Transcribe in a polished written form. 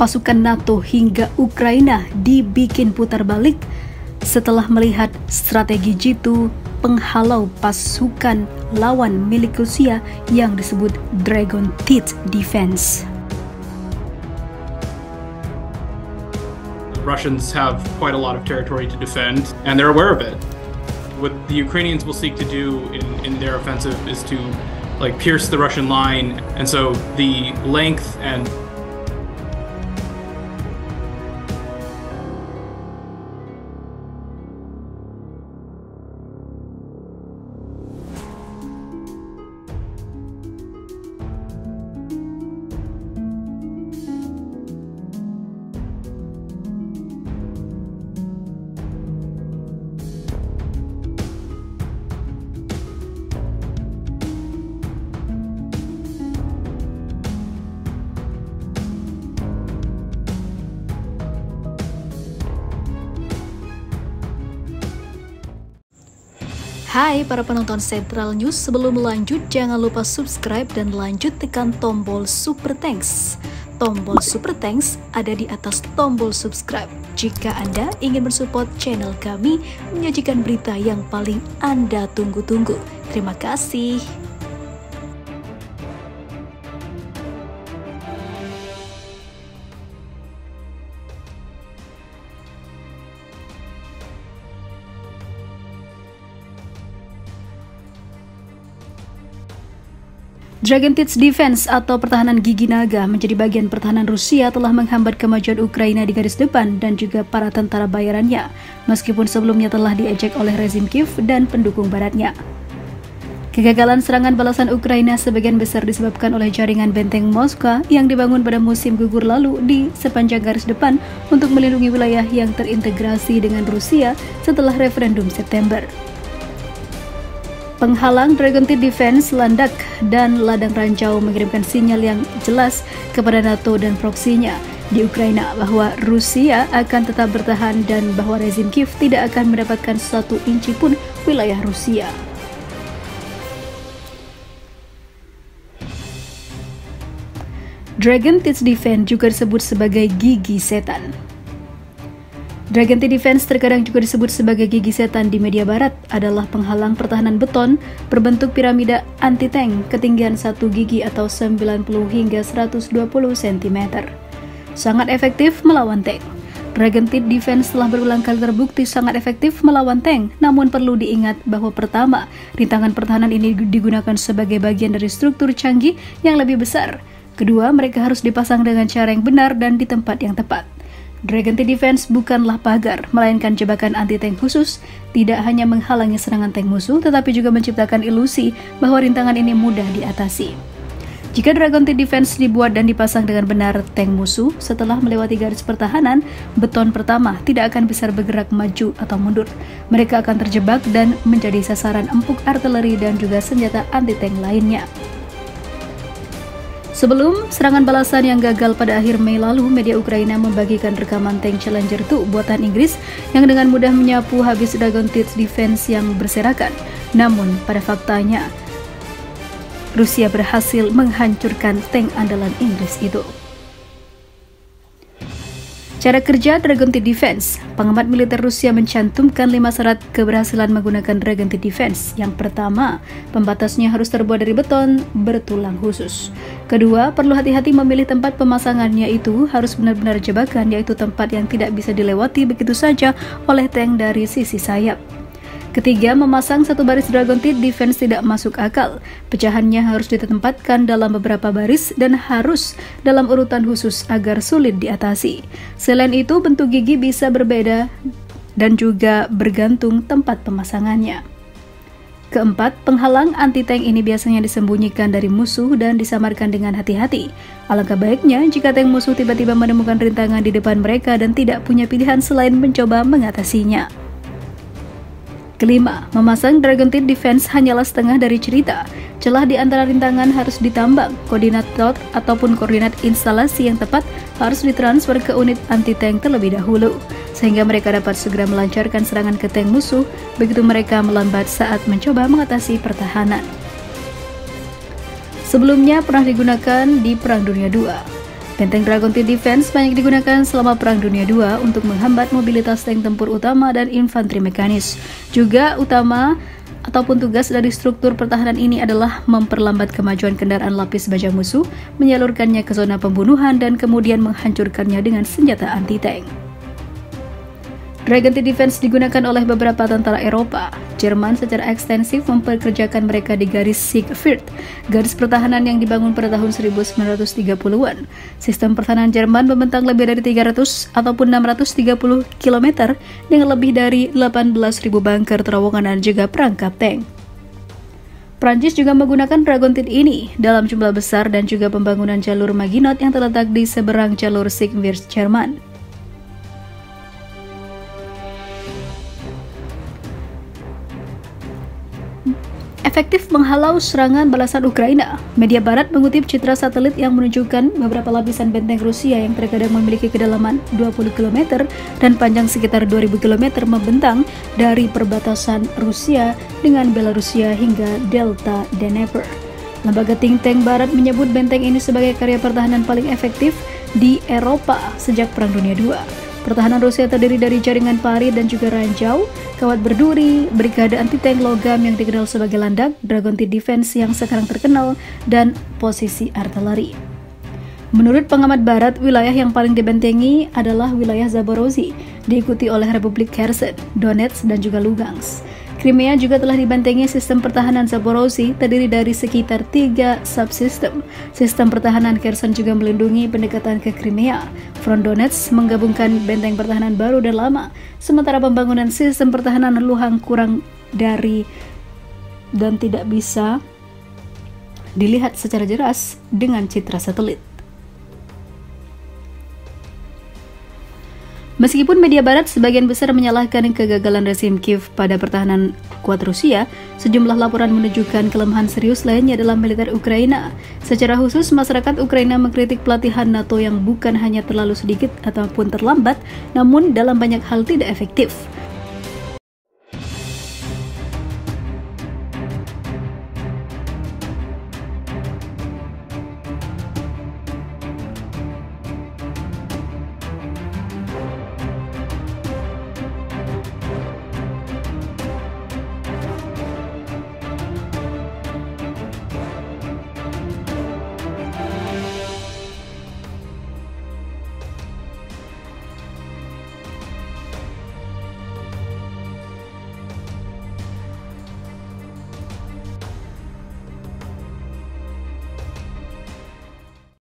pasukan NATO hingga Ukraina dibikin putar balik setelah melihat strategi jitu penghalau pasukan lawan milik Rusia yang disebut Dragon Teeth Defense. Russians have quite a lot of territory to defend, and they're aware of it. What the Ukrainians will seek to do in their offensive is to pierce the Russian line, and so the length and Hai para penonton Central News, sebelum lanjut jangan lupa subscribe dan lanjut tekan tombol Super Thanks. Tombol Super Thanks ada di atas tombol subscribe. Jika Anda ingin mensupport channel kami menyajikan berita yang paling Anda tunggu-tunggu. Terima kasih. Dragon Teeth Defense atau pertahanan gigi naga menjadi bagian pertahanan Rusia telah menghambat kemajuan Ukraina di garis depan dan juga para tentara bayarannya, meskipun sebelumnya telah diejek oleh rezim Kiev dan pendukung baratnya. Kegagalan serangan balasan Ukraina sebagian besar disebabkan oleh jaringan benteng Moskwa yang dibangun pada musim gugur lalu di sepanjang garis depan untuk melindungi wilayah yang terintegrasi dengan Rusia setelah referendum September. Penghalang Dragon Teeth Defense, landak, dan ladang ranjau mengirimkan sinyal yang jelas kepada NATO dan proksinya di Ukraina bahwa Rusia akan tetap bertahan dan bahwa rezim Kiev tidak akan mendapatkan satu inci pun wilayah Rusia. Dragon Teeth Defense juga disebut sebagai gigi setan. Dragon Teeth Defense terkadang juga disebut sebagai gigi setan di media barat, adalah penghalang pertahanan beton berbentuk piramida anti-tank ketinggian satu gigi atau 90 hingga 120 cm. Sangat efektif melawan tank. Dragon Teeth Defense telah berulang kali terbukti sangat efektif melawan tank, namun perlu diingat bahwa pertama, rintangan pertahanan ini digunakan sebagai bagian dari struktur canggih yang lebih besar. Kedua, mereka harus dipasang dengan cara yang benar dan di tempat yang tepat. Dragon Teeth Defense bukanlah pagar, melainkan jebakan anti-tank khusus, tidak hanya menghalangi serangan tank musuh, tetapi juga menciptakan ilusi bahwa rintangan ini mudah diatasi. Jika Dragon Teeth Defense dibuat dan dipasang dengan benar tank musuh, setelah melewati garis pertahanan, beton pertama tidak akan bisa bergerak maju atau mundur. Mereka akan terjebak dan menjadi sasaran empuk artileri dan juga senjata anti-tank lainnya. Sebelum serangan balasan yang gagal pada akhir Mei lalu, media Ukraina membagikan rekaman tank Challenger 2 buatan Inggris yang dengan mudah menyapu habis Dragon Teeth Defense yang berserakan. Namun, pada faktanya, Rusia berhasil menghancurkan tank andalan Inggris itu. Cara kerja Dragon Teeth Defense. Pengamat militer Rusia mencantumkan 5 syarat keberhasilan menggunakan Dragon Teeth Defense. Yang pertama, pembatasnya harus terbuat dari beton bertulang khusus. Kedua, perlu hati-hati memilih tempat pemasangannya, itu harus benar-benar jebakan, yaitu tempat yang tidak bisa dilewati begitu saja oleh tank dari sisi sayap. Ketiga, memasang satu baris Dragon Teeth Defense tidak masuk akal. Pecahannya harus ditempatkan dalam beberapa baris dan harus dalam urutan khusus agar sulit diatasi. Selain itu, bentuk gigi bisa berbeda dan juga bergantung tempat pemasangannya. Keempat, penghalang anti-tank ini biasanya disembunyikan dari musuh dan disamarkan dengan hati-hati. Alangkah baiknya jika tank musuh tiba-tiba menemukan rintangan di depan mereka dan tidak punya pilihan selain mencoba mengatasinya. Kelima, memasang Dragon Teeth Defense hanyalah setengah dari cerita. Celah di antara rintangan harus ditambang. Koordinat route ataupun koordinat instalasi yang tepat harus ditransfer ke unit anti-tank terlebih dahulu, sehingga mereka dapat segera melancarkan serangan ke tank musuh begitu mereka melambat saat mencoba mengatasi pertahanan. Sebelumnya pernah digunakan di Perang Dunia II. Benteng Dragontit Defense banyak digunakan selama Perang Dunia II untuk menghambat mobilitas tank tempur utama dan infanteri mekanis. Juga utama ataupun tugas dari struktur pertahanan ini adalah memperlambat kemajuan kendaraan lapis baja musuh, menyalurkannya ke zona pembunuhan, dan kemudian menghancurkannya dengan senjata anti-tank. Dragontit Defense digunakan oleh beberapa tentara Eropa. Jerman secara ekstensif memperkerjakan mereka di garis Siegfried, garis pertahanan yang dibangun pada tahun 1930-an. Sistem pertahanan Jerman membentang lebih dari 300 ataupun 630 km dengan lebih dari 18.000 bunker, terowongan, dan juga perangkap tank. Prancis juga menggunakan Dragontit ini dalam jumlah besar dan juga pembangunan jalur Maginot yang terletak di seberang jalur Siegfried Jerman. Efektif menghalau serangan balasan Ukraina. Media barat mengutip citra satelit yang menunjukkan beberapa lapisan benteng Rusia yang terkadang memiliki kedalaman 20 km dan panjang sekitar 2000 km membentang dari perbatasan Rusia dengan Belarusia hingga delta Dnieper. Lembaga think tank barat menyebut benteng ini sebagai karya pertahanan paling efektif di Eropa sejak Perang Dunia II. Pertahanan Rusia terdiri dari jaringan parit dan juga ranjau, kawat berduri, brigade anti-tank logam yang dikenal sebagai landak, Dragontit Defense yang sekarang terkenal, dan posisi artileri. Menurut pengamat barat, wilayah yang paling dibentengi adalah wilayah Zaporozhye, diikuti oleh Republik Kherson, Donetsk, dan juga Lugansk. Crimea juga telah dibentengi. Sistem pertahanan Zaporozhye terdiri dari sekitar 3 subsistem. Sistem pertahanan Kherson juga melindungi pendekatan ke Crimea. Front Donetsk menggabungkan benteng pertahanan baru dan lama, sementara pembangunan sistem pertahanan Luhansk kurang dari dan tidak bisa dilihat secara jelas dengan citra satelit. Meskipun media barat sebagian besar menyalahkan kegagalan rezim Kiev pada pertahanan kuat Rusia, sejumlah laporan menunjukkan kelemahan serius lainnya dalam militer Ukraina. Secara khusus, masyarakat Ukraina mengkritik pelatihan NATO yang bukan hanya terlalu sedikit ataupun terlambat, namun dalam banyak hal tidak efektif.